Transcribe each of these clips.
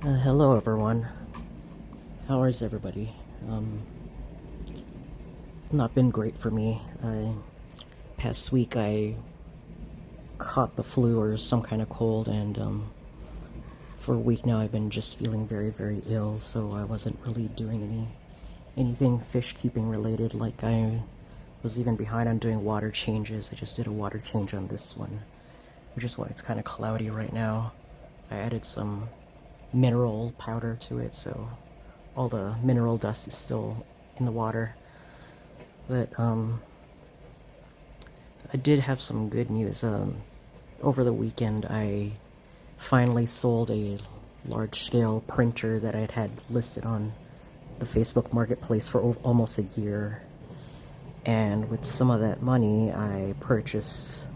Hello everyone. How is everybody? Not been great for me. Past week I caught the flu or some kind of cold, and for a week now I've been just feeling very, very ill. So I wasn't really doing anything fish keeping related. Like I was even behind on doing water changes. I just did a water change on this one, which is why it's kind of cloudy right now. I added some mineral powder to it, so all the mineral dust is still in the water. But I did have some good news. Over the weekend, I finally sold a large-scale printer that I'd had listed on the Facebook Marketplace for almost a year. And with some of that money, I purchased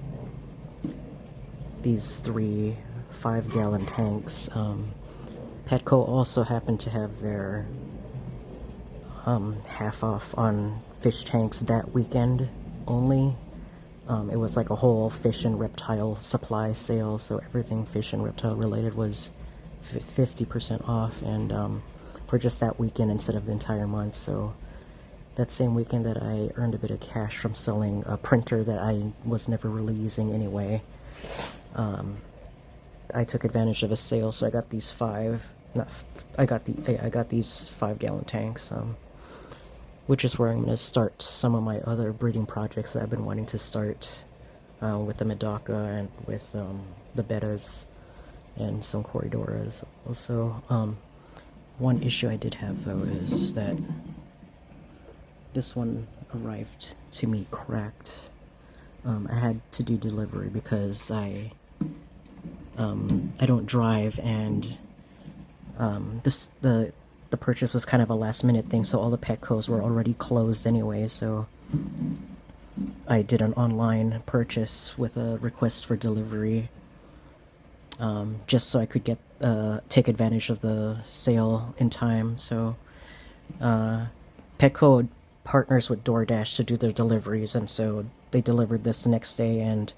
these 3 5-gallon tanks. Petco also happened to have their half off on fish tanks that weekend only. It was like a whole fish and reptile supply sale, so everything fish and reptile related was 50% off, and for just that weekend instead of the entire month. So that same weekend that I earned a bit of cash from selling a printer that I was never really using anyway, I took advantage of a sale, so I got these I got these 5-gallon tanks, which is where I'm going to start some of my other breeding projects that I've been wanting to start, with the Medaka and with the Bettas and some Corridoras. Also, one issue I did have though is that this one arrived to me cracked. I had to do delivery because I don't drive, and the purchase was kind of a last minute thing, so all the Petcos were already closed anyway, so I did an online purchase with a request for delivery, just so I could get take advantage of the sale in time. So Petco partners with DoorDash to do their deliveries, and so they delivered this the next day, and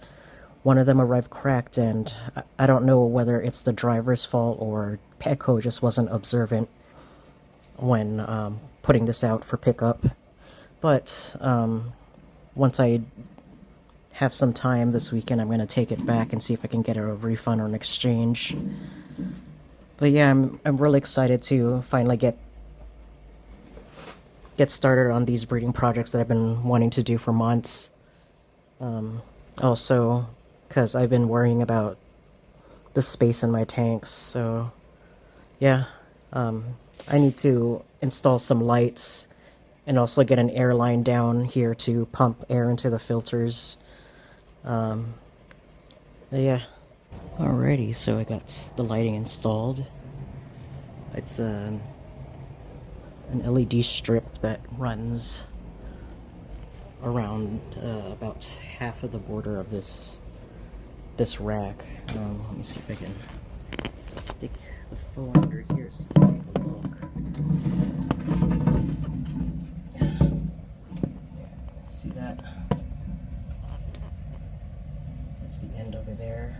one of them arrived cracked, and I don't know whether it's the driver's fault or Petco just wasn't observant when putting this out for pickup. But once I have some time this weekend, I'm going to take it back and see if I can get a refund or an exchange. But yeah, I'm really excited to finally get started on these breeding projects that I've been wanting to do for months. Also, because I've been worrying about the space in my tanks, so yeah, I need to install some lights and also get an air line down here to pump air into the filters. Yeah. Alrighty, so I got the lighting installed. It's an LED strip that runs around about half of the border of this rack. Let me see if I can stick the phone under here so you can take a look. See that? That's the end over there.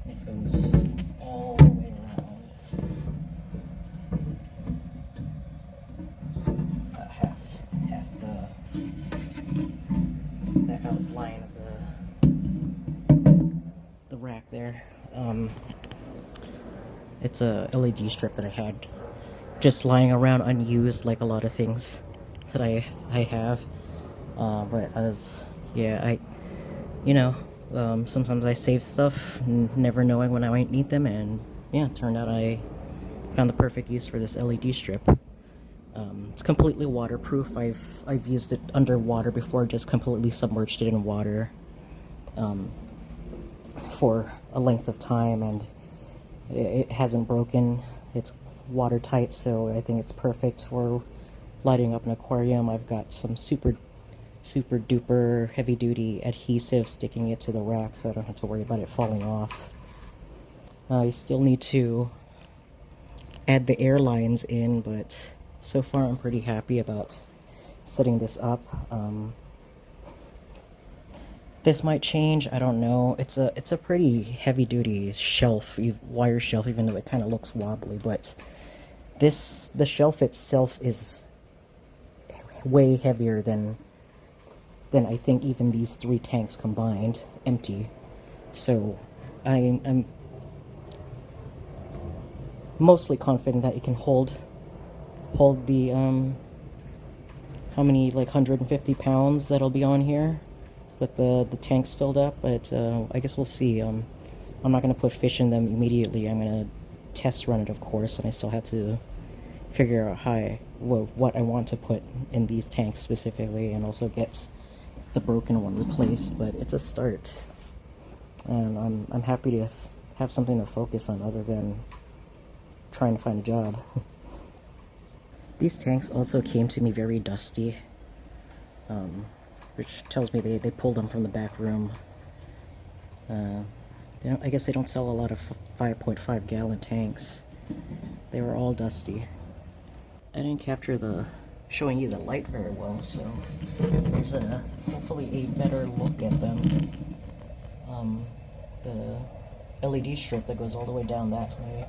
It goes all the way around. Half the outline of the rack there. It's a LED strip that I had just lying around unused, like a lot of things that I have. But sometimes I save stuff, never knowing when I might need them, and yeah, it turned out I found the perfect use for this LED strip. It's completely waterproof. I've used it underwater before, just completely submerged it in water for a length of time, and it hasn't broken. It's watertight, so I think it's perfect for lighting up an aquarium. I've got some super duper heavy duty adhesive sticking it to the rack, so I don't have to worry about it falling off. I still need to add the air lines in, but so far I'm pretty happy about setting this up. This might change, I don't know. It's a pretty heavy duty shelf, wire shelf, even though it kind of looks wobbly, but the shelf itself is way heavier than I think even these 3 tanks combined, empty. So I'm mostly confident that it can hold the how many, like 150 pounds that'll be on here with the tanks filled up, but I guess we'll see. I'm not going to put fish in them immediately. I'm going to test run it, of course, and I still have to figure out what I want to put in these tanks specifically, and also get the broken one replaced. But it's a start, and I'm happy to have something to focus on other than trying to find a job. These tanks also came to me very dusty, which tells me they pulled them from the back room. I guess they don't sell a lot of 5.5 gallon tanks. They were all dusty. I didn't capture showing you the light very well, so there's hopefully a better look at them. The LED strip that goes all the way down that way.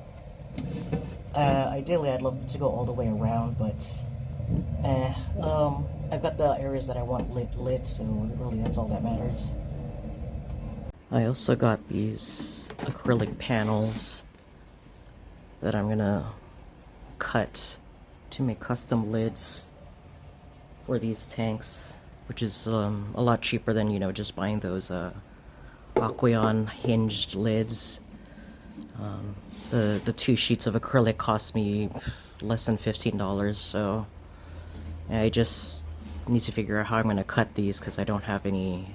Ideally, I'd love to go all the way around, but I've got the areas that I want lit, so really that's all that matters. I also got these acrylic panels that I'm gonna cut to make custom lids for these tanks, which is a lot cheaper than, just buying those Aqueon hinged lids. The 2 sheets of acrylic cost me less than $15, so I just need to figure out how I'm going to cut these, because I don't have any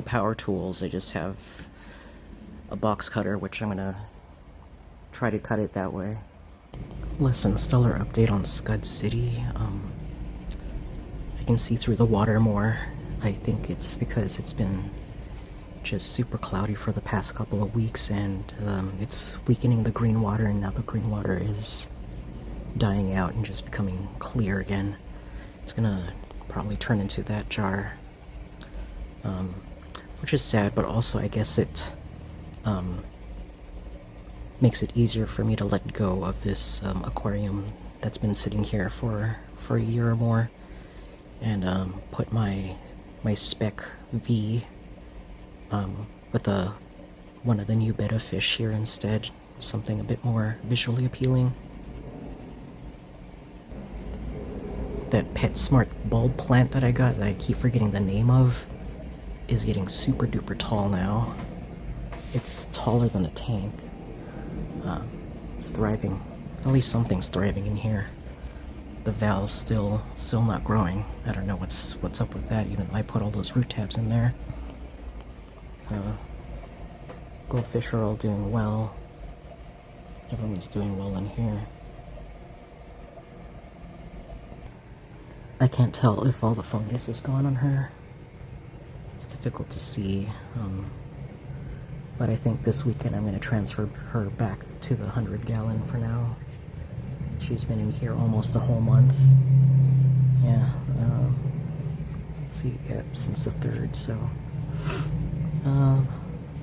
power tools. I just have a box cutter, which I'm going to try to cut it that way. Less than stellar update on Scud City. I can see through the water more. I think it's because it's been just super cloudy for the past couple of weeks, and it's weakening the green water, and now the green water is dying out and just becoming clear again. It's gonna probably turn into that jar, which is sad, but also I guess it makes it easier for me to let go of this aquarium that's been sitting here for a year or more, and put my spec V with one of the new betta fish here instead, something a bit more visually appealing. That PetSmart bulb plant that I got, that I keep forgetting the name of, is getting super duper tall now. It's taller than a tank. It's thriving. At least something's thriving in here. The valve's still not growing. I don't know what's up with that, even though I put all those root tabs in there. Goldfish are all doing well. Everyone's doing well in here. I can't tell if all the fungus is gone on her. It's difficult to see. But I think this weekend I'm going to transfer her back to the 100 gallon for now. She's been in here almost a whole month. Yeah, let's see, yeah, since the 3rd, so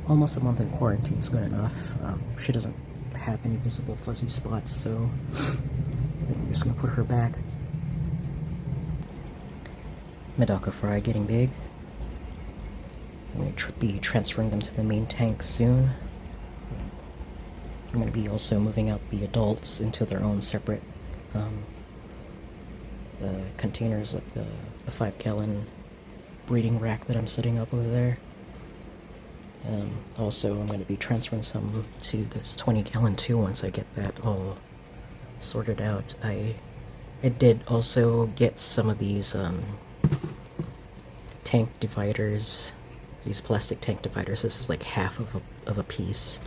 almost a month in quarantine is good enough. She doesn't have any visible fuzzy spots, so I think I'm just going to put her back. Medaka fry getting big. I'm going to be transferring them to the main tank soon. I'm going to be also moving out the adults into their own separate containers, like the 5 gallon breeding rack that I'm setting up over there. Also, I'm going to be transferring some to this 20 gallon too once I get that all sorted out. I did also get some of these tank dividers, these plastic tank dividers. This is like half of a piece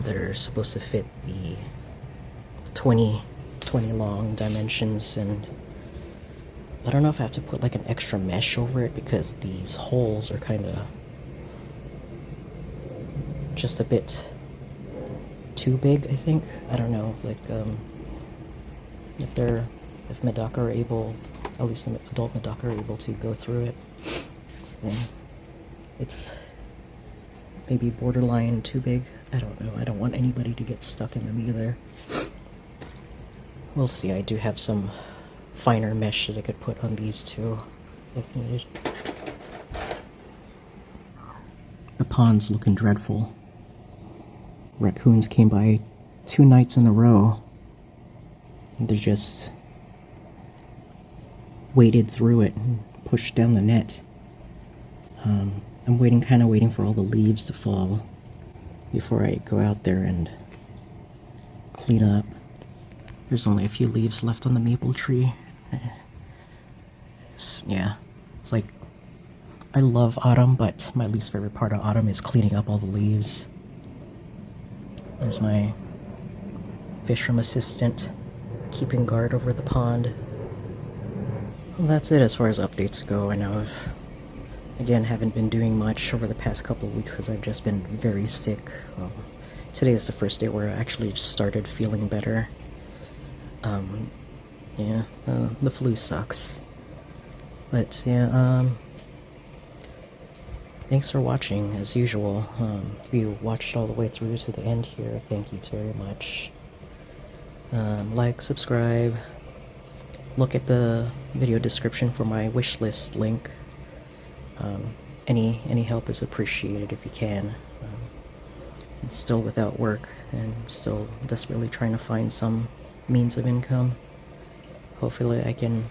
that are supposed to fit the 20 long dimensions, and I don't know if I have to put like an extra mesh over it because these holes are kind of just a bit too big, I think. I don't know, like if Medaka are able, at least the adult Medaka are able to go through it, then It's maybe borderline too big. I don't know. I don't want anybody to get stuck in them either. We'll see. I do have some finer mesh that I could put on these too if needed. The pond's looking dreadful. Raccoons came by 2 nights in a row. They just waded through it and pushed down the net. I'm kind of waiting for all the leaves to fall before I go out there and clean up. There's only a few leaves left on the maple tree. Yeah, it's like, I love autumn, but my least favorite part of autumn is cleaning up all the leaves. There's my fisherman assistant keeping guard over the pond. Well, that's it as far as updates go. I know again, haven't been doing much over the past couple of weeks because I've just been very sick. Today is the first day where I actually started feeling better. Yeah, the flu sucks. But yeah, thanks for watching, as usual. If you watched all the way through to the end here, thank you very much. Like, subscribe, look at the video description for my wishlist link. Any help is appreciated if you can. I'm still without work and still desperately trying to find some means of income. Hopefully I can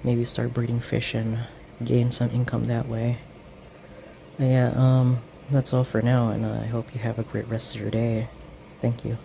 maybe start breeding fish and gain some income that way. But yeah, that's all for now, and I hope you have a great rest of your day. Thank you.